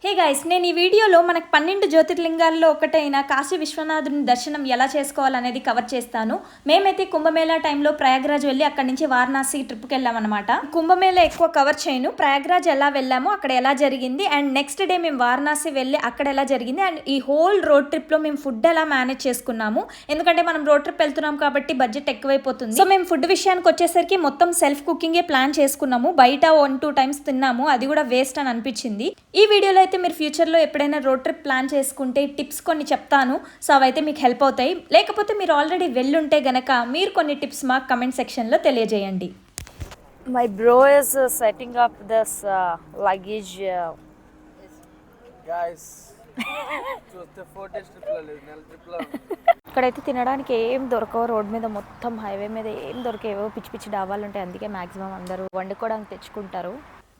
Hey guys, నేను ఈ వీడియోలో మనకు 12 జ్యోతిర్లింగాల్లో ఒకటైన కాశీ విశ్వనాథుని దర్శనం ఎలా చేసుకోవాలనేది కవర్ చేస్తాను. మేమైతే కుంభమేళా టైంలో ప్రయాగ్రాజ్ వెళ్ళి అక్కడి నుంచి వారణాసి ట్రిప్కి వెళ్ళామన్నమాట. కుంభమేళా ఎక్కువ కవర్ చేయను, ప్రయాగ్రాజ్ ఎలా వెళ్ళాము, అక్కడ ఎలా జరిగింది, అండ్ నెక్స్ట్ డే మేము వారణాసి వెళ్ళి అక్కడ ఎలా జరిగింది, అండ్ ఈ హోల్ రోడ్ ట్రిప్లో మేము ఫుడ్ ఎలా మేనేజ్ చేసుకున్నాము. ఎందుకంటే మనం రోడ్ ట్రిప్ వెళ్తున్నాం కాబట్టి బడ్జెట్ ఎక్కువైపోతుంది. సో మేము ఫుడ్ విషయానికి వచ్చేసరికి మొత్తం సెల్ఫ్ కుకింగే ప్లాన్ చేసుకున్నాము. బయట 1-2 టైమ్స్ తిన్నాము, అది కూడా వేస్ట్ అని అనిపించింది. ఈ వీడియోలో అయితే మీరు ఫ్యూచర్లో ఎప్పుడైనా రోడ్ ట్రిప్ ప్లాన్ చేసుకుంటే టిప్స్ కొన్ని చెప్తాను. సో అవైతే మీకు హెల్ప్ అవుతాయి. లేకపోతే మీరు ఆల్రెడీ వెళ్ళుంటే గనక మీరు కొన్ని టిప్స్ మాకు కమెంట్ సెక్షన్లో తెలియజేయండి. My bro is setting up this luggage. Guys, చూస్తే 4 days trip లో లేదు, నెల trip లో. ఇక్కడైతే తినడానికి ఏం దొరకవు, రోడ్ మీద మొత్తం హైవే మీద ఏం దొరికేవో పిచ్చి పిచ్చి డాబాలు ఉంటాయి. అందుకే మాక్సిమం అందరూ వండుకోవడానికి తెచ్చుకుంటారు.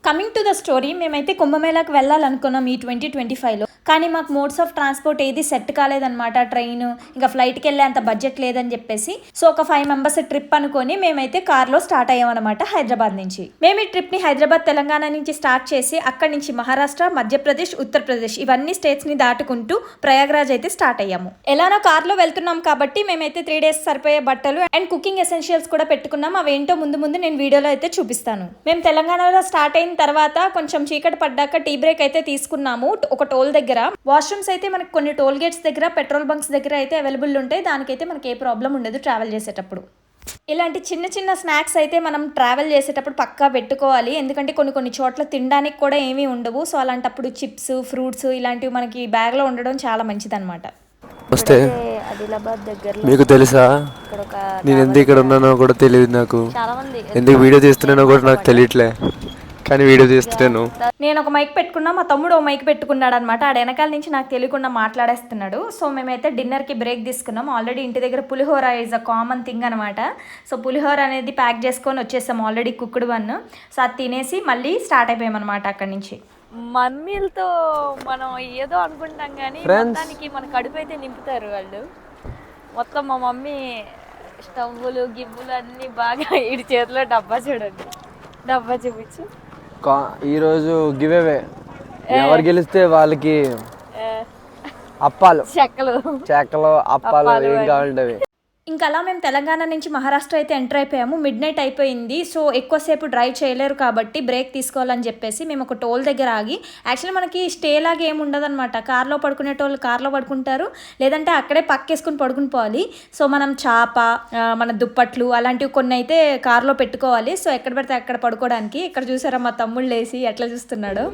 కమింగ్ టు ద స్టోరీ, మేమైతే కుంభమేళాకి వెళ్ళాలనుకున్నాం ఈ 2025లో. కానీ మాకు మోడ్స్ ఆఫ్ ట్రాన్స్పోర్ట్ ఏది సెట్ కాలేదన్నమాట. ట్రైన్ ఇంకా ఫ్లైట్కి వెళ్ళే అంత బడ్జెట్ లేదని చెప్పేసి సో ఒక 5 మెంబర్స్ ట్రిప్ అనుకొని మేమైతే కార్లో స్టార్ట్ అయ్యామన్నమాట హైదరాబాద్ నుంచి. మేము ఈ ట్రిప్ని హైదరాబాద్ తెలంగాణ నుంచి స్టార్ట్ చేసి అక్కడి నుంచి మహారాష్ట్ర, మధ్యప్రదేశ్, ఉత్తరప్రదేశ్ ఇవన్నీ స్టేట్స్ని దాటుకుంటూ ప్రయాగ్రాజ్ అయితే స్టార్ట్ అయ్యాము. ఎలానో కార్లో వెళ్తున్నాం కాబట్టి మేమైతే 3 days సరిపోయే బట్టలు అండ్ కుకింగ్ ఎసెన్షియల్స్ కూడా పెట్టుకున్నాం. అవేంటో ముందు నేను వీడియోలో అయితే చూపిస్తాను. మేము తెలంగాణలో స్టార్ట్ అయిన తర్వాత కొంచెం చీకటి పడ్డాక టీ బ్రేక్ అయితే తీసుకున్నాము ఒక టోల్ దగ్గర. వాష్రూమ్స్ అయితే మనకి కొన్ని టోల్ గేట్స్ దగ్గర, పెట్రోల్ బంక్స్ దగ్గర అయితే అవైలబుల్ ఉంటాయి. దానికైతే మనకి ఏ ప్రాబ్లం ఉండదు ట్రావెల్ చేసేటప్పుడు. ఇలాంటి చిన్న చిన్న స్నాక్స్ అయితే మనం ట్రావెల్ చేసేటప్పుడు పక్కా పెట్టుకోవాలి. ఎందుకంటే కొన్ని చోట్ల తినడానికి కూడా ఏమీ ఉండవు. సో అలాంటప్పుడు చిప్స్, ఫ్రూట్స్ ఇలాంటివి మనకి బ్యాగ్లో ఉండడం చాలా మంచిదన్నమాట. వస్తే ఆదిలాబాద్ దగ్గరలో మీకు తెలుసా, నేను ఎందుకు ఇక్కడ ఉన్నానో కూడా తెలియదు. నాకు చాలా మంది ఎందుకు వీడియో తీస్తున్నానో కూడా నాకు తెలియట్లే, కానీ వీడియో తీస్తున్నాను. నేను ఒక మైక్ పెట్టుకున్నా, మా తమ్ముడు ఒక మైక్ పెట్టుకున్నాడు అనమాట. ఆడ వెనకాల నుంచి నాకు తెలియకుండా మాట్లాడేస్తున్నాడు. సో మేమైతే డిన్నర్కి బ్రేక్ తీసుకున్నాం. ఆల్రెడీ ఇంటి దగ్గర పులిహోర ఈజ్ అ కామన్ థింగ్ అనమాట. సో పులిహోర అనేది ప్యాక్ చేసుకొని వచ్చేసాం, ఆల్రెడీ కుక్డ్ వన్. సో అది తినేసి మళ్ళీ స్టార్ట్ అయిపోయామన్నమాట అక్కడి నుంచి. మమ్మీలతో మనం ఏదో అనుకుంటాం కానీ మొత్తానికి మన కడుపు అయితే నింపుతారు వాళ్ళు. మొత్తం మా మమ్మీ స్టవ్వులు గివ్వులు అన్నీ బాగా ఇడి చేతిలో డబ్బా చూడండి, డబ్బా చూపించు. ఈరోజు గివ్ అవే, ఎవరు గెలిస్తే వాళ్ళకి అప్పాలు, చెక్కలు అప్పాలు ఏం కావాలంటే. ఇంకా అలా మేము తెలంగాణ నుంచి మహారాష్ట్ర అయితే ఎంటర్ అయిపోయాము. మిడ్ నైట్ అయిపోయింది. సో ఎక్కువసేపు డ్రైవ్ చేయలేరు కాబట్టి బ్రేక్ తీసుకోవాలని చెప్పేసి మేము ఒక టోల్ దగ్గర ఆగి, యాక్చువల్లీ మనకి స్టే లాగా ఏమి ఉండదు అనమాట. కార్లో పడుకునే టోళ్ళు కార్లో పడుకుంటారు, లేదంటే అక్కడే పక్కేసుకుని పడుకుని పోవాలి. సో మనం చాప, మన దుప్పట్లు అలాంటివి కొన్ని అయితే కార్లో పెట్టుకోవాలి. సో ఎక్కడ పడితే అక్కడ పడుకోవడానికి. ఇక్కడ చూసారా మా తమ్ముళ్ళు లేసి ఎట్లా చూస్తున్నాడు.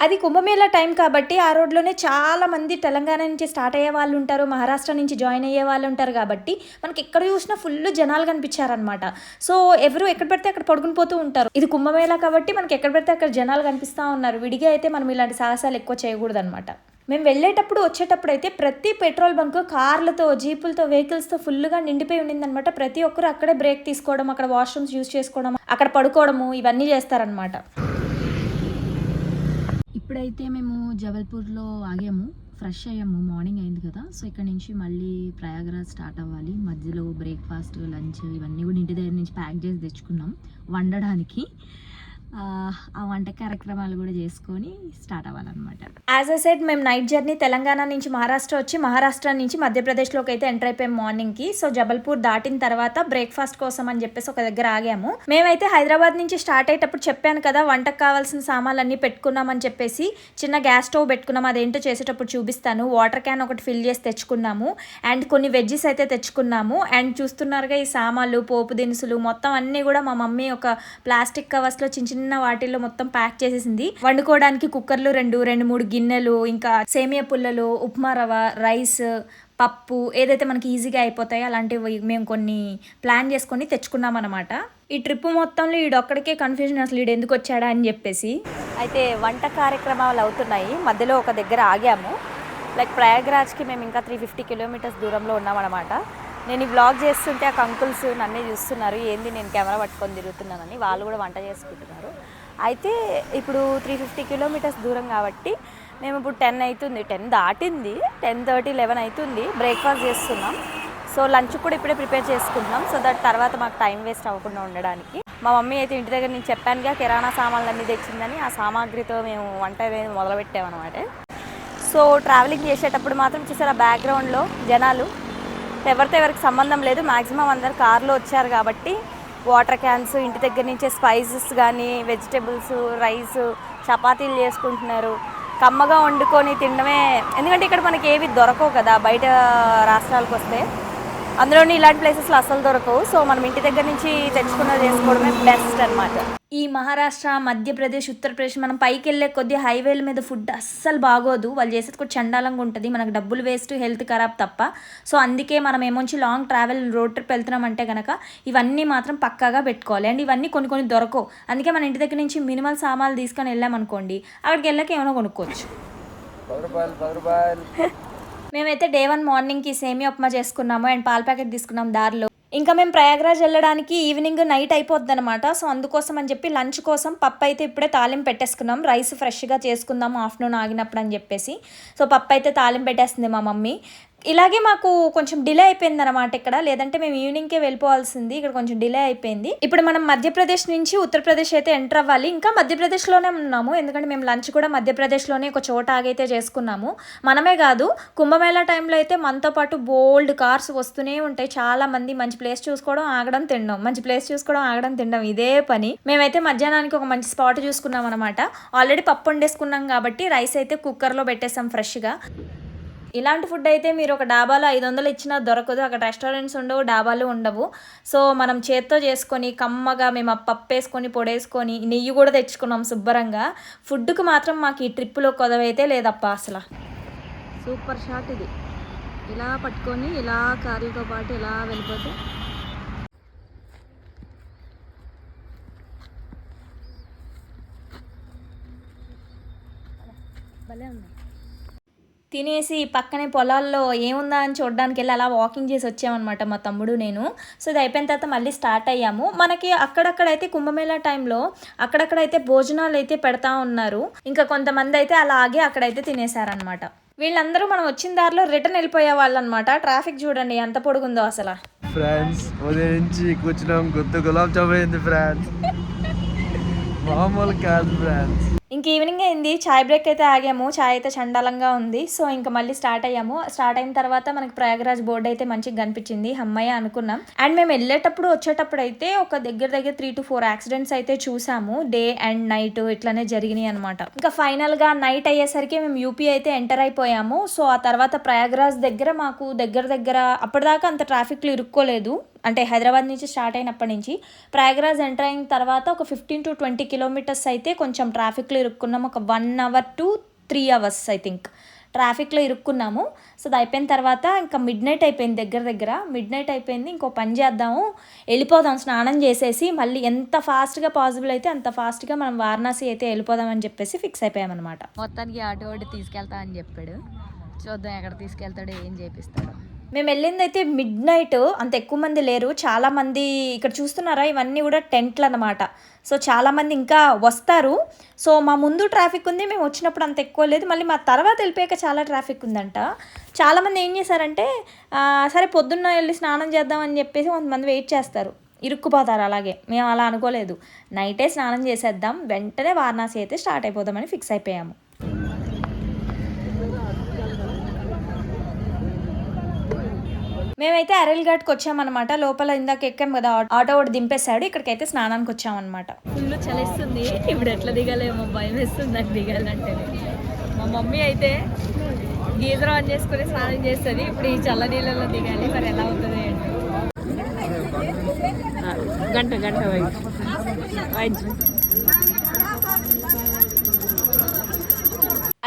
అది కుంభమేళా టైం కాబట్టి ఆ రోడ్లోనే చాలా మంది తెలంగాణ నుంచి స్టార్ట్ అయ్యే వాళ్ళు ఉంటారు, మహారాష్ట్ర నుంచి జాయిన్ అయ్యే వాళ్ళు ఉంటారు. కాబట్టి మనకి ఎక్కడ చూసినా ఫుల్ జనాలు కనిపించారనమాట. సో ఎవరు ఎక్కడ పడితే అక్కడ పడుకుని పోతూ ఉంటారు. ఇది కుంభమేళా కాబట్టి మనకి ఎక్కడ పడితే అక్కడ జనాలు కనిపిస్తూ ఉన్నారు. విడిగా అయితే మనం ఇలాంటి సాహసాలు ఎక్కువ చేయకూడదు అనమాట. మేము వెళ్ళేటప్పుడు వచ్చేటప్పుడు అయితే ప్రతి పెట్రోల్ బంక్ కార్లతో, జీపులతో, వెహికల్స్తో ఫుల్గా నిండిపోయి ఉండిందనమాట. ప్రతి ఒక్కరు అక్కడే బ్రేక్ తీసుకోవడం, అక్కడ వాష్రూమ్స్ యూజ్ చేసుకోవడం, అక్కడ పడుకోవడము ఇవన్నీ చేస్తారనమాట. ఇప్పుడైతే మేము జబల్పూర్లో ఆగాము, ఫ్రెష్ అయ్యాము, మార్నింగ్ అయింది కదా. సో ఇక్కడ నుంచి మళ్ళీ ప్రయాగరాజ్ స్టార్ట్ అవ్వాలి. మధ్యలో బ్రేక్ఫాస్ట్, లంచ్ ఇవన్నీ కూడా ఇంటి దగ్గర నుంచి ప్యాక్ చేసి తెచ్చుకున్నాం వండడానికి. ఆ వంట కార్యక్రమాలు కూడా చేసుకొని స్టార్ట్ అవ్వాలన్నమాట. యాజ్ ఐ సెడ్, మేము నైట్ జర్నీ తెలంగాణ నుంచి మహారాష్ట్ర వచ్చి మహారాష్ట్ర నుంచి మధ్యప్రదేశ్లోకి అయితే ఎంటర్ అయిపోయాం మార్నింగ్కి. సో జబల్పూర్ దాటిన తర్వాత బ్రేక్ఫాస్ట్ కోసం అని చెప్పేసి ఒక దగ్గర ఆగాము. మేమైతే హైదరాబాద్ నుంచి స్టార్ట్ అయ్యేటప్పుడు చెప్పాను కదా, వంటకు కావాల్సిన సామాన్లు అన్నీ పెట్టుకున్నామని చెప్పేసి చిన్న గ్యాస్ స్టవ్ పెట్టుకున్నాం. అదేంటో చేసేటప్పుడు చూపిస్తాను. వాటర్ క్యాన్ ఒకటి ఫిల్ చేసి తెచ్చుకున్నాము, అండ్ కొన్ని వెజ్జెస్ అయితే తెచ్చుకున్నాము. అండ్ చూస్తున్నారుగా ఈ సామాన్లు, పోపు దినుసులు మొత్తం అన్నీ కూడా మా మమ్మీ ఒక ప్లాస్టిక్ కవర్స్లో చిన్న వాటిల్లో మొత్తం ప్యాక్ చేసేసింది. వండుకోవడానికి కుక్కర్లు 2-3 గిన్నెలు, ఇంకా సేమియా పుల్లలు, ఉప్మా రవ్వ, రైస్, పప్పు ఏదైతే మనకి ఈజీగా అయిపోతాయో అలాంటివి మేము కొన్ని ప్లాన్ చేసుకొని తెచ్చుకున్నాం అనమాట. ఈ ట్రిప్ మొత్తంలో ఈడొక్కడికే కన్ఫ్యూజన్, అసలు ఈడు ఎందుకు వచ్చాడా అని చెప్పేసి. అయితే వంట కార్యక్రమాలు అవుతున్నాయి. మధ్యలో ఒక దగ్గర ఆగాము. లైక్ ప్రయాగ్రాజ్కి మేము ఇంకా 350 kilometers దూరంలో ఉన్నామన్నమాట. నేను ఈ వ్లాగ్ చేస్తుంటే ఆ అంకుల్స్ నన్నే చూస్తున్నారు, ఏంది నేను కెమెరా పట్టుకొని తిరుగుతున్నానని. వాళ్ళు కూడా వంట చేసుకుంటున్నారు. అయితే ఇప్పుడు 350 kilometers దూరం కాబట్టి మేము ఇప్పుడు 10 అవుతుంది, 10 దాటింది, 10:30, 11 అవుతుంది. బ్రేక్ఫాస్ట్ చేస్తున్నాం. సో లంచ్ కూడా ఇప్పుడే ప్రిపేర్ చేసుకుంటున్నాం, సో దట్ తర్వాత మాకు టైం వేస్ట్ అవ్వకుండా ఉండడానికి. మా మమ్మీ అయితే ఇంటి దగ్గర నుంచి చెప్పానుగా కిరాణా సామాన్లు అన్నీ తెచ్చిందని, ఆ సామాగ్రితో మేము వంట అనేది మొదలుపెట్టామన్నమాట. సో ట్రావెలింగ్ చేసేటప్పుడు మాత్రం చూసారు ఆ బ్యాక్గ్రౌండ్లో జనాలు ఎవరితో ఎవరికి సంబంధం లేదు, మ్యాక్సిమం అందరు కార్లో వచ్చారు కాబట్టి వాటర్ క్యాన్స్, ఇంటి దగ్గర నుంచే స్పైసెస్ కానీ వెజిటేబుల్స్, రైస్, చపాతీలు చేసుకుంటున్నారు. కమ్మగా వండుకొని తినడమే, ఎందుకంటే ఇక్కడ మనకి ఏవి దొరకవు కదా బయట రాష్ట్రాలకు వస్తే, అందులోని ఇలాంటి ప్లేసెస్లో అసలు దొరకవు. సో మనం ఇంటి దగ్గర నుంచి తెచ్చుకున్నది చేసుకోవడమే బెస్ట్ అనమాట. ఈ మహారాష్ట్ర, మధ్యప్రదేశ్, ఉత్తరప్రదేశ్ మనం పైకి వెళ్ళే కొద్ది హైవేల మీద ఫుడ్ అస్సలు బాగోదు. వాళ్ళు చేసేది కూడా చండాలంగా ఉంటుంది, మనకు డబ్బులు వేస్ట్, హెల్త్ ఖరాబ్ తప్ప. సో అందుకే మనం ఏమొంచి లాంగ్ ట్రావెల్ రోడ్ ట్రిప్ వెళ్తున్నామంటే కనుక ఇవన్నీ మాత్రం పక్కాగా పెట్టుకోవాలి. అండ్ ఇవన్నీ కొన్ని దొరకవు, అందుకే మన ఇంటి దగ్గర నుంచి మినిమల్ సామాన్లు తీసుకొని వెళ్ళామనుకోండి, అక్కడికి వెళ్ళాక ఏమైనా కొనుక్కోవచ్చు. మేమైతే డే 1 మార్నింగ్కి సేమియా ఉప్మా చేసుకున్నాము అండ్ పాల ప్యాకెట్ తీసుకున్నాం దారిలో. ఇంకా మేము ప్రయాగ్రాజ్ వెళ్ళడానికి ఈవినింగ్ నైట్ అయిపోద్ది అనమాట. సో అందుకోసం అని చెప్పి లంచ్ కోసం పప్పు అయితే ఇప్పుడే తాలింపు పెట్టేసుకున్నాం. రైస్ ఫ్రెష్గా చేసుకుందాము ఆఫ్టర్నూన్ ఆగినప్పుడు అని చెప్పేసి. సో పప్పు అయితే తాలింపు పెట్టేస్తుంది మా మమ్మీ. ఇలాగే మాకు కొంచెం డిలే అయిపోయింది అనమాట ఇక్కడ, లేదంటే మేము ఈవినింగ్కే వెళ్ళిపోవాల్సింది, ఇక్కడ కొంచెం డిలే అయిపోయింది. ఇప్పుడు మనం మధ్యప్రదేశ్ నుంచి ఉత్తరప్రదేశ్ అయితే ఎంటర్ అవ్వాలి. ఇంకా మధ్యప్రదేశ్లోనే ఉన్నాము, ఎందుకంటే మేము లంచ్ కూడా మధ్యప్రదేశ్లోనే ఒక చోట ఆగైతే చేసుకున్నాము. మనమే కాదు, కుంభమేళా టైంలో అయితే మనతో పాటు బోల్డ్ కార్స్ వస్తూనే ఉంటాయి. చాలా మంది మంచి ప్లేస్ చూసుకోవడం, ఆగడం, తినడం, మంచి ప్లేస్ చూసుకోవడం, ఆగడం, తినడం, ఇదే పని. మేమైతే మధ్యాహ్నానికి ఒక మంచి స్పాట్ చూసుకున్నాం అనమాట. ఆల్రెడీ పప్పు వండేసుకున్నాం కాబట్టి రైస్ అయితే కుక్కర్లో పెట్టేసాం ఫ్రెష్గా. ఇలాంటి ఫుడ్ అయితే మీరు ఒక డాబాలో 500 ఇచ్చినా దొరకదు. అక్కడ రెస్టారెంట్స్ ఉండవు, డాబాలు ఉండవు. సో మనం చేత్తో చేసుకొని కమ్మగా మేము ఆ పప్పు వేసుకొని పొడేసుకొని నెయ్యి కూడా తెచ్చుకున్నాం శుభ్రంగా. ఫుడ్కి మాత్రం మాకు ఈ ట్రిప్పులో కొదవైతే లేదప్ప అసలు. సూపర్ షాట్ ఇది. ఇలా పట్టుకొని ఇలా కార్లతో పాటు ఇలా వెళ్ళిపోతే భలే ఉంది. తినేసి పక్కనే పొలాల్లో ఏముందా అని చూడడానికి వెళ్ళి అలా వాకింగ్ చేసి వచ్చామన్నమాట మా తమ్ముడు నేను. సో ఇది అయిపోయిన తర్వాత మళ్ళీ స్టార్ట్ అయ్యాము. మనకి అక్కడక్కడైతే కుంభమేళా టైంలో అక్కడక్కడైతే భోజనాలు అయితే పెడతా ఉన్నారు. ఇంకా కొంతమంది అయితే అలాగే అక్కడైతే తినేశారనమాట. వీళ్ళందరూ మనం వచ్చిన దారిలో రిటర్న్ వెళ్ళిపోయే వాళ్ళు అనమాట. ట్రాఫిక్ చూడండి ఎంత పొడుగుందో అసలు. ఫ్రెండ్స్ ఉదయం నుంచి కూర్చున్నాం, గుర్తు గులాబ్ జామ్ అయింది ఫ్రెండ్స్, మామూలు కాదు ఫ్రెండ్స్. ఇంక ఈవినింగ్ అయింది, చాయ్ బ్రేక్ అయితే ఆగాము. చాయ్ అయితే చండాలంగా ఉంది. సో ఇంకా మళ్ళీ స్టార్ట్ అయ్యాము. స్టార్ట్ అయిన తర్వాత మనకి ప్రయాగరాజ్ బోర్డు అయితే మంచిగా కనిపించింది, అమ్మయ్య అనుకున్నాం. అండ్ మేము వెళ్ళేటప్పుడు వచ్చేటప్పుడు అయితే ఒక దగ్గర 3 to 4 యాక్సిడెంట్స్ అయితే చూసాము. డే అండ్ నైట్ ఇట్లానే జరిగినాయి అనమాట. ఇంకా ఫైనల్గా నైట్ అయ్యేసరికి మేము యూపీ అయితే ఎంటర్ అయిపోయాము. సో ఆ తర్వాత ప్రయాగరాజ్ దగ్గర మాకు దగ్గర అప్పటిదాకా అంత ట్రాఫిక్లో ఇరుక్కోలేదు. అంటే హైదరాబాద్ నుంచి స్టార్ట్ అయినప్పటి నుంచి ప్రయాగరాజ్ ఎంటర్ అయిన తర్వాత ఒక 15 to 20 కిలోమీటర్స్ అయితే కొంచెం ట్రాఫిక్లో ఇరుక్కున్నాము. ఒక 1 hour to 3 hours I think ట్రాఫిక్లో ఇరుక్కున్నాము. సో అది అయిపోయిన తర్వాత ఇంకా మిడ్ నైట్ అయిపోయింది, దగ్గర మిడ్ నైట్ అయిపోయింది. ఇంకో పని చేద్దాము, వెళ్ళిపోదాం స్నానం చేసేసి మళ్ళీ ఎంత ఫాస్ట్గా పాసిబుల్ అయితే అంత ఫాస్ట్గా మనం వారణాసి అయితే వెళ్ళిపోదామని చెప్పేసి ఫిక్స్ అయిపోయామన్నమాట. మొత్తానికి ఆటో ఒకటి తీసుకెళ్తా అని చెప్పాడు. చూద్దాం ఎక్కడ తీసుకెళ్తాడో, ఏం చేపిస్తాడో. మేము వెళ్ళింది అయితే మిడ్ నైట్, అంత ఎక్కువ మంది లేరు. చాలామంది ఇక్కడ చూస్తున్నారా, ఇవన్నీ కూడా టెంట్లు అనమాట. సో చాలామంది ఇంకా వస్తారు. సో మా ముందు ట్రాఫిక్ ఉంది, మేము వచ్చినప్పుడు అంత ఎక్కువ లేదు. మళ్ళీ మా తర్వాత వెళ్ళిపోయాక చాలా ట్రాఫిక్ ఉందంట. చాలామంది ఏం చేశారంటే సరే పొద్దున్న వెళ్ళి స్నానం చేద్దామని చెప్పేసి కొంతమంది వెయిట్ చేస్తారు, ఇరుక్కుపోతారు. అలాగే మేము అలా అనుకోలేదు, నైటే స్నానం చేసేద్దాం, వెంటనే వారణాసి అయితే స్టార్ట్ అయిపోదామని ఫిక్స్ అయిపోయాము. మేమైతే అరెల్ ఘాట్కి వచ్చామన్నమాట. లోపల ఇందాక ఎక్కాం కదా, ఆటో ఒకటి దింపేశాడు. ఇక్కడికైతే స్నానానికి వచ్చామన్నమాట. ఫుల్ చలిస్తుంది, ఇప్పుడు ఎట్లా దిగాలేమో భయం వేస్తుంది నాకు దిగాలంటే. మా మమ్మీ అయితే గీజర్ ఆన్ చేసుకుని స్నానం చేస్తుంది. ఇప్పుడు ఈ చల్ల నీళ్ళలో దిగాలి, మరి ఎలా అవుతుంది అంటే గంట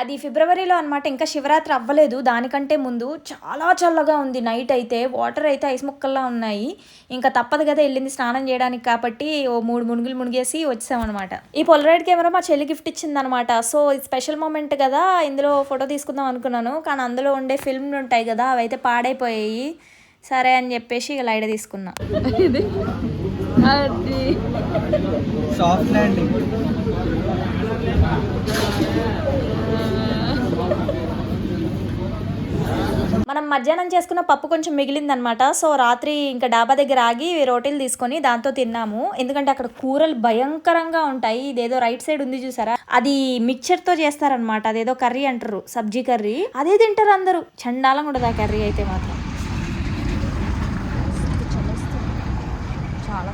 అది ఫిబ్రవరిలో అనమాట, ఇంకా శివరాత్రి అవ్వలేదు. దానికంటే ముందు చాలా చల్లగా ఉంది. నైట్ అయితే వాటర్ అయితే ఐస్ ముక్కల్లా ఉన్నాయి. ఇంకా తప్పదు కదా వెళ్ళింది స్నానం చేయడానికి కాబట్టి ఓ 3 మునుగులు మునిగేసి వచ్చామన్నమాట. ఈ పోలరైడ్ కెమెరా మా చెల్లి గిఫ్ట్ ఇచ్చిందనమాట. సో ఇది స్పెషల్ మూమెంట్ కదా, ఇందులో ఫోటో తీసుకుందాం అనుకున్నాను. కానీ అందులో ఉండే ఫిల్మ్లు ఉంటాయి కదా, అవి అయితే పాడైపోయాయి. సరే అని చెప్పేసి ఇక లైట్ తీసుకున్నా. Soft landing. మనం మనం మధ్యాహ్నం చేసుకున్న పప్పు కొంచెం మిగిలిందనమాట. సో రాత్రి ఇంకా డాబా దగ్గర ఆగి రోటీలు తీసుకొని దాంతో తిన్నాము. ఎందుకంటే అక్కడ కూరలు భయంకరంగా ఉంటాయి. ఇదేదో రైట్ సైడ్ ఉంది చూసారా, అది మిక్చర్తో చేస్తారనమాట. అదేదో కర్రీ అంటారు, సబ్జీ కర్రీ, అదే తింటారు అందరూ. చండాలంగా ఉండదు ఆ కర్రీ అయితే మాత్రం. చాలా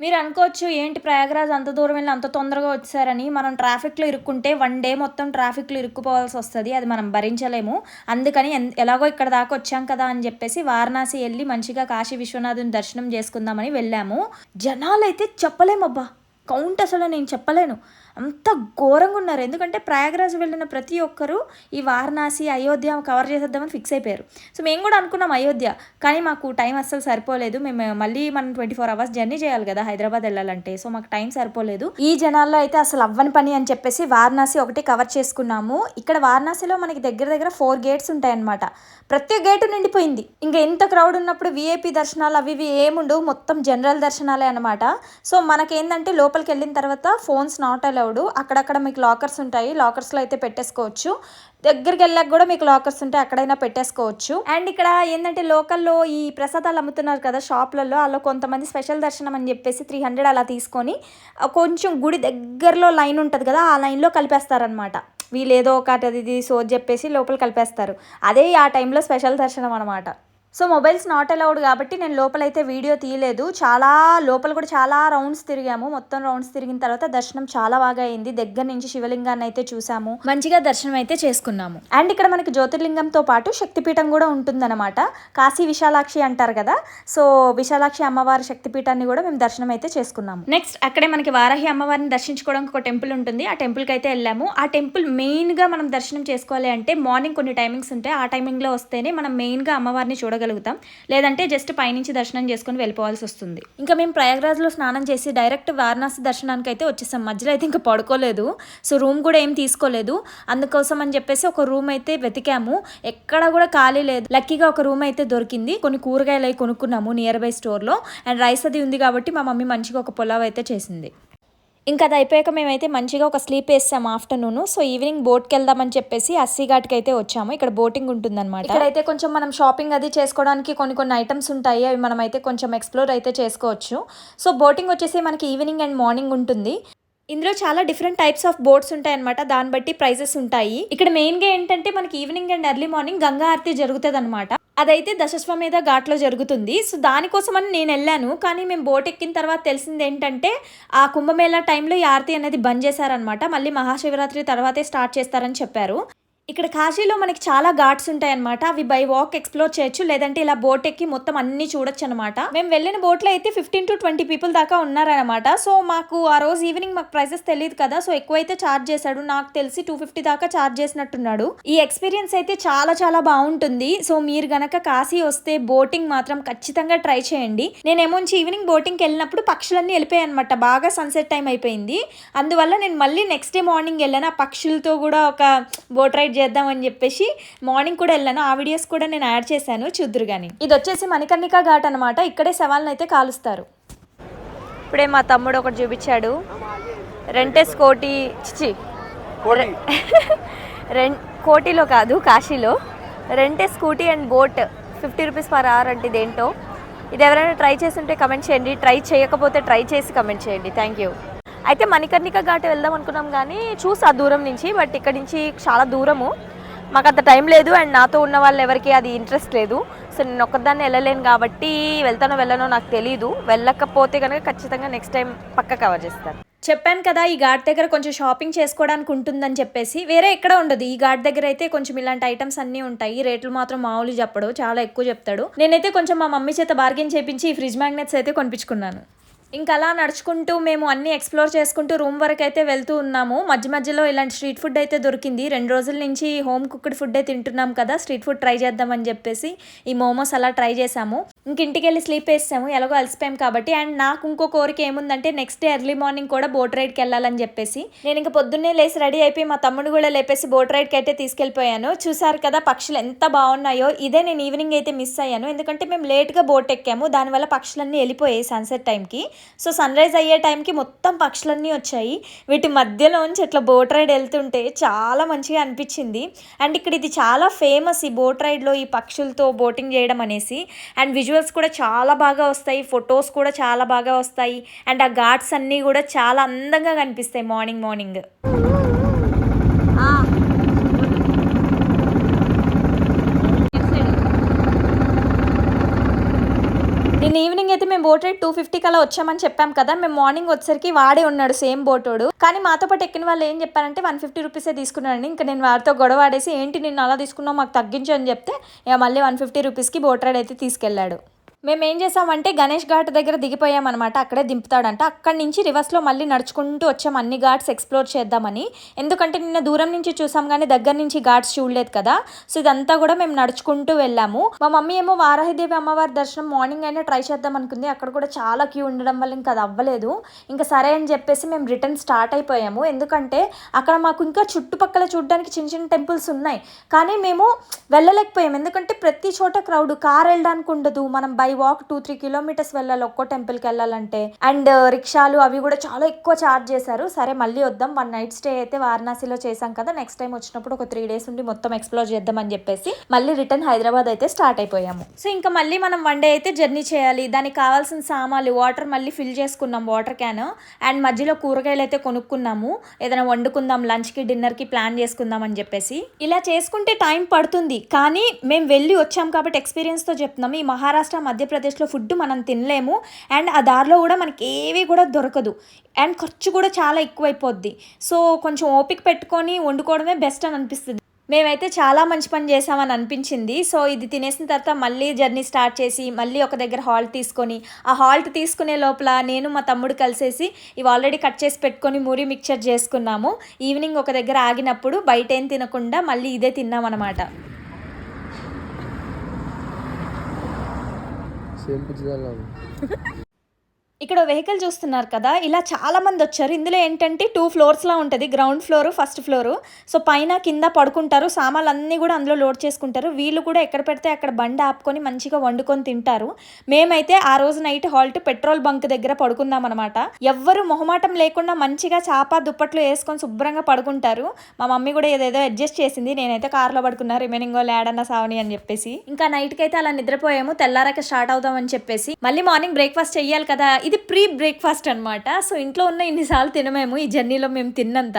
మీరు అనుకోవచ్చు ఏంటి ప్రయాగరాజ్ అంత దూరం వెళ్ళి అంత తొందరగా వచ్చారని. మనం ట్రాఫిక్లో ఇరుక్కుంటే 1 డే మొత్తం ట్రాఫిక్లో ఇరుక్కుపోవాల్సి వస్తుంది, అది మనం భరించలేము. అందుకని ఎలాగో ఇక్కడ దాకా వచ్చాం కదా అని చెప్పేసి వారణాసి వెళ్ళి మంచిగా కాశీ విశ్వనాథుని దర్శనం చేసుకుందామని వెళ్ళాము. జనాలు అయితే చెప్పలేమబ్బా, కౌంట్ అసలు నేను చెప్పలేను, అంత ఘోరంగా ఉన్నారు. ఎందుకంటే ప్రయాగరాజ్ వెళ్ళిన ప్రతి ఒక్కరూ ఈ వారణాసి అయోధ్య కవర్ చేసేద్దామని ఫిక్స్ అయిపోయారు. సో మేము కూడా అనుకున్నాం అయోధ్య, కానీ మాకు టైం అస్సలు సరిపోలేదు. మేము మళ్ళీ మనం 24 hours జర్నీ చేయాలి కదా హైదరాబాద్ వెళ్ళాలంటే, సో మాకు టైం సరిపోలేదు. ఈ జనాల్లో అయితే అసలు అవ్వని పని అని చెప్పేసి వారణాసి ఒకటి కవర్ చేసుకున్నాము. ఇక్కడ వారణాసిలో మనకి దగ్గర దగ్గర 4 gates ఉంటాయన్నమాట. ప్రతి గేటు నిండిపోయింది. ఇంకా ఎంత క్రౌడ్ ఉన్నప్పుడు విఐపి దర్శనాలు అవి ఇవి ఏముండవు, మొత్తం జనరల్ దర్శనాలే అనమాట. సో మనకేంటంటే లోపలికి వెళ్ళిన తర్వాత ఫోన్స్ నాట్ అలౌడ్. అక్కడక్కడ మీకు లాకర్స్ ఉంటాయి, లాకర్స్లో అయితే పెట్టేసుకోవచ్చు. దగ్గరికి వెళ్ళాక కూడా మీకు లాకర్స్ ఉంటాయి, అక్కడైనా పెట్టేసుకోవచ్చు. అండ్ ఇక్కడ ఏంటంటే లోకల్లో ఈ ప్రసాదాలు అమ్ముతున్నారు కదా షాప్లలో, అలా కొంతమంది స్పెషల్ దర్శనం అని చెప్పేసి 300 అలా తీసుకొని కొంచెం గుడి దగ్గరలో లైన్ ఉంటుంది కదా, ఆ లైన్లో కలిపేస్తారనమాట. వీళ్ళు ఏదో ఒక ఇది సోది చెప్పేసి లోపల కలిపేస్తారు. అదే ఆ టైంలో స్పెషల్ దర్శనం అనమాట. సో మొబైల్స్ నాట్ అలౌడ్ కాబట్టి నేను లోపలైతే వీడియో తీయలేదు. చాలా లోపల కూడా చాలా రౌండ్స్ తిరిగాము. మొత్తం రౌండ్స్ తిరిగిన తర్వాత దర్శనం చాలా బాగా అయింది. దగ్గర నుంచి శివలింగాన్ని అయితే చూసాము, మంచిగా దర్శనం అయితే చేసుకున్నాము. అండ్ ఇక్కడ మనకి జ్యోతిర్లింగంతో పాటు శక్తిపీఠం కూడా ఉంటుందన్నమాట. కాశీ విశాలాక్షి అంటారు కదా, సో విశాలాక్షి అమ్మవారి శక్తిపీఠాన్ని కూడా మేము దర్శనం అయితే చేసుకున్నాము. నెక్స్ట్ అక్కడే మనకి వారాహి అమ్మవారిని దర్శించుకోవడానికి ఒక టెంపుల్ ఉంటుంది, ఆ టెంపుల్కి అయితే వెళ్ళాము. ఆ టెంపుల్ మెయిన్గా మనం దర్శనం చేసుకోవాలి అంటే మార్నింగ్ కొన్ని టైమింగ్స్ ఉంటాయి, ఆ టైమింగ్లో వస్తేనే మనం మెయిన్గా అమ్మవారిని చూడగలుగుతాం. లేదంటే జస్ట్ పైనుంచి దర్శనం చేసుకుని వెళ్ళిపోవాల్సి వస్తుంది. ఇంకా మేము ప్రయాగరాజ్లో స్నానం చేసి డైరెక్ట్ వారణాసి దర్శనానికి అయితే వచ్చేసాం. మధ్యలో అయితే ఇంకా పడుకోలేదు, సో రూమ్ కూడా ఏం తీసుకోలేదు. అందుకోసం అని చెప్పేసి ఒక రూమ్ అయితే వెతికాము, ఎక్కడ కూడా ఖాళీ లేదు. లక్కీగా ఒక రూమ్ అయితే దొరికింది. కొన్ని కూరగాయలు అవి కొనుక్కున్నాము నియర్ బై స్టోర్లో. అండ్ రైస్ అది ఉంది కాబట్టి మా మమ్మీ మంచిగా ఒక పులావ్ అయితే చేసింది. ఇంకా అది అయిపోయాక మేమైతే మంచిగా ఒక స్లీప్ వేసాము ఆఫ్టర్నూన్. సో ఈవినింగ్ బోట్కి వెళ్దామని చెప్పేసి అస్సీఘాట్కి అయితే వచ్చాము. ఇక్కడ బోటింగ్ ఉంటుందన్నమాట. ఇక్కడైతే కొంచెం మనం షాపింగ్ అది చేసుకోవడానికి కొన్ని ఐటమ్స్ ఉంటాయి, అవి మనం అయితే కొంచెం ఎక్స్ప్లోర్ అయితే చేసుకోవచ్చు. సో బోటింగ్ వచ్చేసి మనకి ఈవినింగ్ అండ్ మార్నింగ్ ఉంటుంది. ఇందులో చాలా డిఫరెంట్ టైప్స్ ఆఫ్ బోట్స్ ఉంటాయి అనమాట, దాన్ని బట్టి ప్రైజెస్ ఉంటాయి. ఇక్కడ మెయిన్గా ఏంటంటే మనకి evening and early morning Ganga aarti జరుగుతుంది అనమాట. అదైతే దశశ్వమేధ ఘాట్లో జరుగుతుంది. సో దానికోసం అని నేను వెళ్ళాను, కానీ మేము బోట్ ఎక్కిన తర్వాత తెలిసింది ఏంటంటే ఆ కుంభమేళా టైంలో ఈ ఆరతి అనేది బంద్ చేశారనమాట. మళ్ళీ మహాశివరాత్రి తర్వాతే స్టార్ట్ చేస్తారని చెప్పారు. ఇక్కడ కాశీలో మనకి చాలా ఘాట్స్ ఉంటాయన్నమాట, అవి బై వాక్ ఎక్స్ప్లోర్ చేయొచ్చు, లేదంటే ఇలా బోట్ ఎక్కి మొత్తం అన్ని చూడొచ్చు అనమాట. మేము వెళ్ళిన బోట్లో అయితే 15 to 20 people దాకా ఉన్నారనమాట. సో మాకు ఆ రోజు ఈవినింగ్ మాకు ప్రైజెస్ తెలియదు కదా, సో ఎక్కువైతే ఛార్జ్ చేశాడు. నాకు తెలిసి 250 దాకా ఛార్జ్ చేసినట్టున్నాడు. ఈ ఎక్స్పీరియన్స్ అయితే చాలా చాలా బాగుంటుంది. సో మీరు గనక కాశీ వస్తే బోటింగ్ మాత్రం ఖచ్చితంగా ట్రై చేయండి. నేనేమోంచి ఈవినింగ్ బోటింగ్కి వెళ్ళినప్పుడు పక్షులన్నీ వెళ్ళిపోయాయి అనమాట, బాగా సన్సెట్ టైం అయిపోయింది. అందువల్ల నేను మళ్ళీ నెక్స్ట్ డే మార్నింగ్ వెళ్ళాను, ఆ పక్షులతో కూడా ఒక బోట్ రైడ్ చేద్దామని చెప్పేసి మార్నింగ్ కూడా వెళ్ళాను. ఆ వీడియోస్ కూడా నేను యాడ్ చేశాను, చూద్దురు కానీ. ఇది వచ్చేసి మణికర్ణికా ఘాట్ అనమాట, ఇక్కడే శవాలను అయితే కాలుస్తారు. ఇప్పుడే మా తమ్ముడు ఒకటి చూపించాడు, రెంటెస్ కోటి చిచి కోటిలో కాదు కాశీలో rents Scooty and boat 50 rupees per hour అంటే ఇదేంటో. ఇది ఎవరైనా ట్రై చేస్తుంటే కమెంట్ చేయండి, ట్రై చేయకపోతే ట్రై చేసి కమెంట్ చేయండి. Thank you. అయితే మణికర్ణిక ఘాట్ వెళ్దాం అనుకున్నాం కానీ చూసా దూరం నుంచి, బట్ ఇక్కడ నుంచి చాలా దూరము, మాకు అంత టైం లేదు. అండ్ నాతో ఉన్న వాళ్ళు ఎవరికి అది ఇంట్రెస్ట్ లేదు. సో నేను ఒక్కదాన్ని వెళ్ళలేను కాబట్టి వెళ్తానో వెళ్ళనో నాకు తెలీదు. వెళ్ళకపోతే కనుక ఖచ్చితంగా నెక్స్ట్ టైం పక్క కవర్ చేస్తాను. చెప్పాను కదా ఈ ఘాట్ దగ్గర కొంచెం షాపింగ్ చేసుకోవడానికి ఉంటుందని చెప్పేసి, వేరే ఎక్కడ ఉండదు. ఈ ఘాట్ దగ్గర అయితే కొంచెం ఇలాంటి ఐటమ్స్ అన్నీ ఉంటాయి. రేట్లు మాత్రం మామూలు చెప్పడు, చాలా ఎక్కువ చెప్తాడు. నేనైతే కొంచెం మా మమ్మీ చేత బార్గెన్ చేయించి ఈ ఫ్రిడ్జ్ మ్యాగ్నెట్స్ అయితే కొనిపించుకున్నాను. ఇంకా అలా నడుచుకుంటూ మేము అన్నీ ఎక్స్ప్లోర్ చేసుకుంటూ రూమ్ వరకు అయితే వెళ్తూ ఉన్నాము. మధ్య మధ్యలో ఇలాంటి స్ట్రీట్ ఫుడ్ అయితే దొరికింది. 2 రోజుల నుంచి హోమ్ కుక్డ్ ఫుడ్డే తింటున్నాం కదా, స్ట్రీట్ ఫుడ్ ట్రై చేద్దామని చెప్పేసి ఈ మోమోస్ అలా ట్రై చేసాము. ఇంక ఇంటికి వెళ్ళి స్లీప్ వేసాము, ఎలాగో అలసిపోయాం కాబట్టి. అండ్ నాకు ఇంకో కోరిక ఏముందంటే నెక్స్ట్ డే ఎర్లీ మార్నింగ్ కూడా బోట్ రైడ్కి వెళ్ళాలని చెప్పేసి నేను ఇంకా పొద్దున్నే లేసి రెడీ అయిపోయి మా తమ్ముడు కూడా లేపేసి బోట్ రైడ్కి అయితే తీసుకెళ్ళిపోయాను. చూసారు కదా పక్షులు ఎంత బాగున్నాయో. ఇదే నేను ఈవినింగ్ అయితే మిస్ అయ్యాను, ఎందుకంటే మేము లేట్గా బోట్ ఎక్కాము, దానివల్ల పక్షులన్నీ వెళ్ళిపోయాయి సన్సెట్ టైంకి. సో సన్ రైజ్ అయ్యే టైంకి మొత్తం పక్షులన్నీ వచ్చాయి. వీటి మధ్యలోంచి ఇట్లా బోట్ రైడ్ వెళ్తుంటే చాలా మంచిగా అనిపించింది. అండ్ ఇక్కడ ఇది చాలా ఫేమస్ ఈ బోట్ రైడ్లో ఈ పక్షులతో బోటింగ్ చేయడం అనేసి. అండ్ విజువల్స్ కూడా చాలా బాగా వస్తాయి, ఫొటోస్ కూడా చాలా బాగా వస్తాయి. అండ్ ఆ ఘాట్స్ అన్నీ కూడా చాలా అందంగా కనిపిస్తాయి మార్నింగ్ మార్నింగ్. నిన్న ఈవినింగ్ అయితే మేము బోట్ రైడ్ 250 కలా వచ్చామని చెప్పాం కదా. మేము మార్నింగ్ వచ్చేసరికి వాడే ఉన్నాడు సేమ్ బోటోడు. కానీ మాతో పాటు ఎక్కిన వాళ్ళు ఏం చెప్పారంటే 150 రూపీసే తీసుకున్నాడండి. ఇంకా నేను వారితో గొడవ ఆడేసి ఏంటి నిన్ను అలా తీసుకున్నావు మాకు తగ్గించు అని చెప్తే ఇక మళ్ళీ 150 రూపీస్కి బోట్ రైడ్ అయితే తీసుకెళ్ళాడు. మేము ఏం చేసామంటే గణేష్ ఘాట్ దగ్గర దిగిపోయామన్నమాట, అక్కడే దింపుతాడంట. అక్కడి నుంచి రివర్స్లో మళ్ళీ నడుచుకుంటూ వచ్చాం అన్ని ఘాట్స్ ఎక్స్ప్లోర్ చేద్దామని. ఎందుకంటే నిన్న దూరం నుంచి చూసాం కానీ దగ్గర నుంచి ఘాట్స్ చూడలేదు కదా. సో ఇదంతా కూడా మేము నడుచుకుంటూ వెళ్ళాము. మా మమ్మీ ఏమో వారాహిదేవి అమ్మవారి దర్శనం మార్నింగ్ అయినా ట్రై చేద్దాం అనుకుంది, అక్కడ కూడా చాలా క్యూ ఉండడం వల్ల ఇంకా అది అవ్వలేదు. ఇంకా సరే అని చెప్పేసి మేము రిటర్న్ స్టార్ట్ అయిపోయాము. ఎందుకంటే అక్కడ మాకు ఇంకా చుట్టుపక్కల చూడడానికి చిన్న చిన్న టెంపుల్స్ ఉన్నాయి, కానీ మేము వెళ్ళలేకపోయాము. ఎందుకంటే ప్రతి చోట క్రౌడ్, కార్ వెళ్ళడానికి ఉండదు, మనం బై వాక్ 2-3 కిలోమీటర్స్ వెళ్ళాలి ఒక్కో టెంపుల్కి వెళ్ళాలంటే. అండ్ రిక్షాలు అవి కూడా చాలా ఎక్కువ ఛార్జ్ చేశారు. సరే మళ్ళీ వద్దాం, 1 నైట్ స్టే అయితే వారణాసిలో చేసాం కదా, నెక్స్ట్ టైం వచ్చినప్పుడు ఒక 3 డేస్ ఉండి మొత్తం ఎక్స్ప్లోర్ చేద్దాం అని చెప్పేసి మళ్ళీ రిటర్న్ హైదరాబాద్ అయితే స్టార్ట్ అయిపోయాము. సో ఇంకా మళ్ళీ మనం 1 డే అయితే జర్నీ చేయాలి, దానికి కావాల్సిన సామాన్లు వాటర్ మళ్ళీ ఫిల్ చేసుకున్నాం, వాటర్ క్యాన్. అండ్ మధ్యలో కూరగాయలు అయితే కొనుక్కున్నాము, ఏదైనా వండుకుందాం లంచ్కి డిన్నర్కి ప్లాన్ చేసుకుందాం అని చెప్పేసి. ఇలా చేసుకుంటే టైం పడుతుంది, కానీ మేము వెళ్ళి వచ్చాం కాబట్టి ఎక్స్పీరియన్స్తో చెప్తున్నాం. ఈ మహారాష్ట్ర మధ్యప్రదేశ్లో ఫుడ్ మనం తినలేము, అండ్ ఆ దారిలో కూడా మనకి ఏవి కూడా దొరకదు, అండ్ ఖర్చు కూడా చాలా ఎక్కువైపోద్ది. సో కొంచెం ఓపిక పెట్టుకొని వండుకోవడమే బెస్ట్ అని అనిపిస్తుంది. మేమైతే చాలా మంచి పని చేసామని అనిపించింది. సో ఇది తినేసిన తర్వాత మళ్ళీ జర్నీ స్టార్ట్ చేసి మళ్ళీ ఒక దగ్గర హాల్ట్ తీసుకొని, ఆ హాల్ట్ తీసుకునే లోపల నేను మా తమ్ముడు కలిసేసి ఇవి ఆల్రెడీ కట్ చేసి పెట్టుకొని మూరి మిక్చర్ చేసుకున్నాము. ఈవినింగ్ ఒక దగ్గర ఆగినప్పుడు బయట ఏం తినకుండా మళ్ళీ ఇదే తిన్నామన్నమాట. ఇక్కడ వెహికల్ చూస్తున్నారు కదా, ఇలా చాలా మంది వచ్చారు. ఇందులో ఏంటంటే 2 ఫ్లోర్స్లా ఉంటుంది, ground floor, first floor. So పైన కింద పడుకుంటారు, సామాన్లు అన్నీ కూడా అందులో లోడ్ చేసుకుంటారు. వీళ్ళు కూడా ఎక్కడ పెడితే అక్కడ బండి ఆపుకొని మంచిగా వండుకొని తింటారు. మేమైతే ఆ రోజు నైట్ హాల్ట్ పెట్రోల్ బంక్ దగ్గర పడుకుందాం అనమాట. ఎవ్వరు మొహమాటం లేకుండా మంచిగా చాప దుప్పట్లు వేసుకొని శుభ్రంగా పడుకుంటారు. మా మమ్మీ కూడా ఏదేదో అడ్జస్ట్ చేసింది, నేనైతే కార్లో పడుకున్నా, రిమైనింగ్ వాళ్ళు యాడన్నా సావని అని చెప్పేసి. ఇంకా నైట్కి అయితే అలా నిద్రపోయాము, తెల్లారాక స్టార్ట్ అవుదాం అని చెప్పేసి. మళ్ళీ మార్నింగ్ బ్రేక్ఫాస్ట్ చెయ్యాలి కదా, ఇది ప్రీ బ్రేక్ఫాస్ట్ అనమాట. సో ఇంట్లో ఉన్న ఇన్నిసార్లు తినమేము ఈ జర్నీలో మేము తిన్నంత.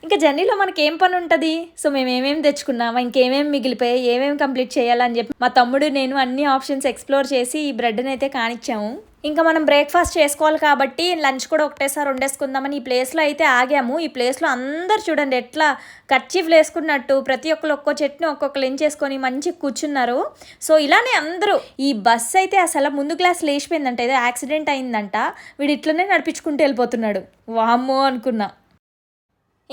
ఇంకా జర్నీలో మనకి ఏం పని ఉంటుంది, సో మేము ఏమేమి తెచ్చుకున్నాము, ఇంకేమేమి మిగిలిపోయాయి, ఏమేమి కంప్లీట్ చేయాలని చెప్పి మా తమ్ముడు నేను అన్ని ఆప్షన్స్ ఎక్స్ప్లోర్ చేసి ఈ బ్రెడ్ని అయితే కానిచ్చాము. ఇంకా మనం బ్రేక్ఫాస్ట్ చేసుకోవాలి కాబట్టి లంచ్ కూడా ఒకటేసారి వండేసుకుందామని ఈ ప్లేస్లో అయితే ఆగాము. ఈ ప్లేస్లో అందరు చూడండి ఎట్లా కర్చీఫ్లు వేసుకున్నట్టు ప్రతి ఒక్కరు ఒక్కో చెట్టుని ఒక్కొక్క లెంచ్ చేసుకొని మంచిగా కూర్చున్నారు. సో ఇలానే అందరూ. ఈ బస్ అయితే అసలు ముందు గ్లాస్ లేచిపోయిందంట, ఏదో యాక్సిడెంట్ అయిందంట, వీడు ఇట్లనే నడిపించుకుంటూ వెళ్ళిపోతున్నాడు. వామ్మో అనుకున్నా.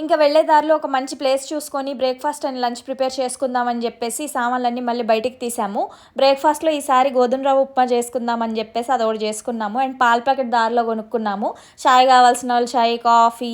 ఇంకా వెళ్ళే దారిలో ఒక మంచి ప్లేస్ చూసుకొని బ్రేక్ఫాస్ట్ అండ్ లంచ్ ప్రిపేర్ చేసుకుందామని చెప్పేసి సామాన్లన్నీ మళ్ళీ బయటికి తీసాము. బ్రేక్ఫాస్ట్లో ఈసారి గోధుమ రవ్వ ఉప్మా చేసుకుందామని చెప్పేసి అదొకటి చేసుకున్నాము. అండ్ పాల ప్యాకెట్ దారిలో కొనుక్కున్నాము. చాయ్ కావాల్సిన వాళ్ళు చాయ్, కాఫీ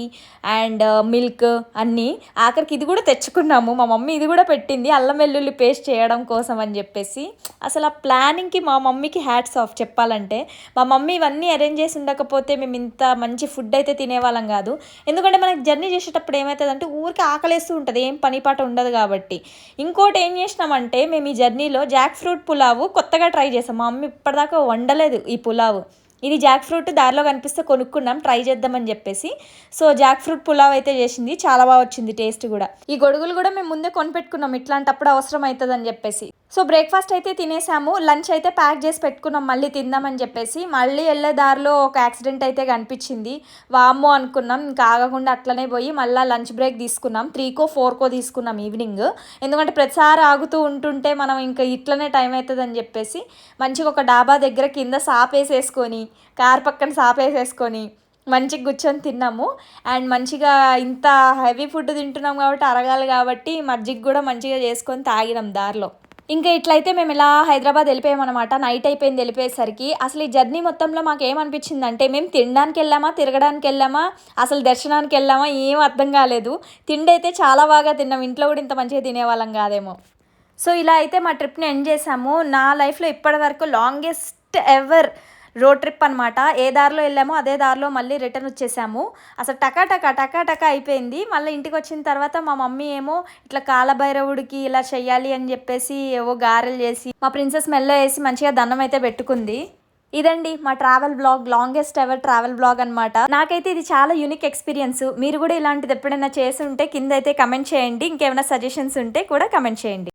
అండ్ మిల్క్ అన్నీ. ఆఖరికి ఇది కూడా తెచ్చుకున్నాము. మా మమ్మీ ఇది కూడా పెట్టింది, అల్లం వెల్లుల్లి పేస్ట్ చేయడం కోసం అని చెప్పేసి. అసలు ఆ ప్లానింగ్కి మా మమ్మీకి హ్యాట్స్ ఆఫ్ చెప్పాలంటే. మా మమ్మీ ఇవన్నీ అరేంజ్ చేసి ఉండకపోతే మేము ఇంత మంచి ఫుడ్ అయితే తినేవాళ్ళం కాదు. ఎందుకంటే మనకి జర్నీ చేసేటప్పుడు ఏమవుతుందంటే ఊరికి ఆకలేస్తూ ఉంటుంది, ఏం పని పాట ఉండదు కాబట్టి. ఇంకోటి ఏం చేసినామంటే మేము ఈ జర్నీలో జాక్ ఫ్రూట్ పులావు కొత్తగా ట్రై చేసాం. మా మమ్మీ ఇప్పటిదాకా వండలేదు ఈ పులావు. ఇది జాక్ ఫ్రూట్ దారిలో కనిపిస్తే కొనుక్కున్నాం, ట్రై చేద్దామని చెప్పేసి. సో జాక్ ఫ్రూట్ పులావ్ అయితే చేసింది, చాలా బాగా వచ్చింది టేస్ట్ కూడా. ఈ గొడుగులు కూడా మేము ముందే కొనిపెట్టుకున్నాం, ఇట్లాంటప్పుడు అవసరం అవుతుంది అని చెప్పేసి. సో బ్రేక్ఫాస్ట్ అయితే తినేసాము, లంచ్ అయితే ప్యాక్ చేసి పెట్టుకున్నాం మళ్ళీ తిందామని చెప్పేసి. మళ్ళీ వెళ్ళే దారిలో ఒక యాక్సిడెంట్ అయితే కనిపించింది, వామ్మో అనుకున్నాం. ఇంకా ఆగకుండా అట్లనే పోయి మళ్ళీ లంచ్ బ్రేక్ తీసుకున్నాం. 3కో 4కో తీసుకున్నాం ఈవినింగ్. ఎందుకంటే ప్రతిసారి ఆగుతూ ఉంటుంటే మనం ఇంకా ఇట్లనే టైం అవుతుందని చెప్పేసి మంచిగా ఒక డాబా దగ్గర కింద సాపేసేసుకొని, కార్ పక్కన సాపేసేసుకొని మంచిగా కూర్చొని తిన్నాము. అండ్ మంచిగా ఇంత హెవీ ఫుడ్ తింటున్నాం కాబట్టి అరగాలి కాబట్టి మజ్జిగ కూడా మంచిగా చేసుకొని తాగినాం దారిలో. ఇంకా ఇట్లయితే మేము ఇలా హైదరాబాద్ వెళ్ళిపోయామన్నమాట. నైట్ అయిపోయింది వెళ్ళిపోయేసరికి. అసలు ఈ జర్నీ మొత్తంలో మాకు ఏమనిపించిందంటే మేము తినడానికి వెళ్ళామా, తిరగడానికి వెళ్ళామా, అసలు దర్శనానికి వెళ్ళామా ఏం అర్థం కాలేదు. తిండి అయితే చాలా బాగా తిన్నాం. ఇంట్లో కూడా ఇంత మంచిగా తినేవాళ్ళం కాదేమో. సో ఇలా అయితే మా ట్రిప్ని ఎండ్ చేసాము. నా లైఫ్లో ఇప్పటివరకు లాంగెస్ట్ ఎవర్ రోడ్ ట్రిప్ అనమాట. ఏ దారిలో వెళ్ళామో అదే దారిలో మళ్ళీ రిటర్న్ వచ్చేసాము. అసలు టకా అయిపోయింది. మళ్ళీ ఇంటికి వచ్చిన తర్వాత మా మమ్మీ ఏమో ఇట్లా కాలభైరవుడికి ఇలా చెయ్యాలి అని చెప్పేసి ఏవో గారెలు చేసి మా ప్రిన్సెస్ మెల్లో వేసి మంచిగా దండం అయితే పెట్టుకుంది. ఇదండి మా travel blog, longest ever travel blog అనమాట. నాకైతే ఇది చాలా యూనిక్ ఎక్స్పీరియన్స్. మీరు కూడా ఇలాంటిది ఎప్పుడైనా చేసి ఉంటే కింద అయితే కమెంట్ చేయండి. ఇంకేమైనా సజెషన్స్ ఉంటే కూడా కమెంట్ చేయండి.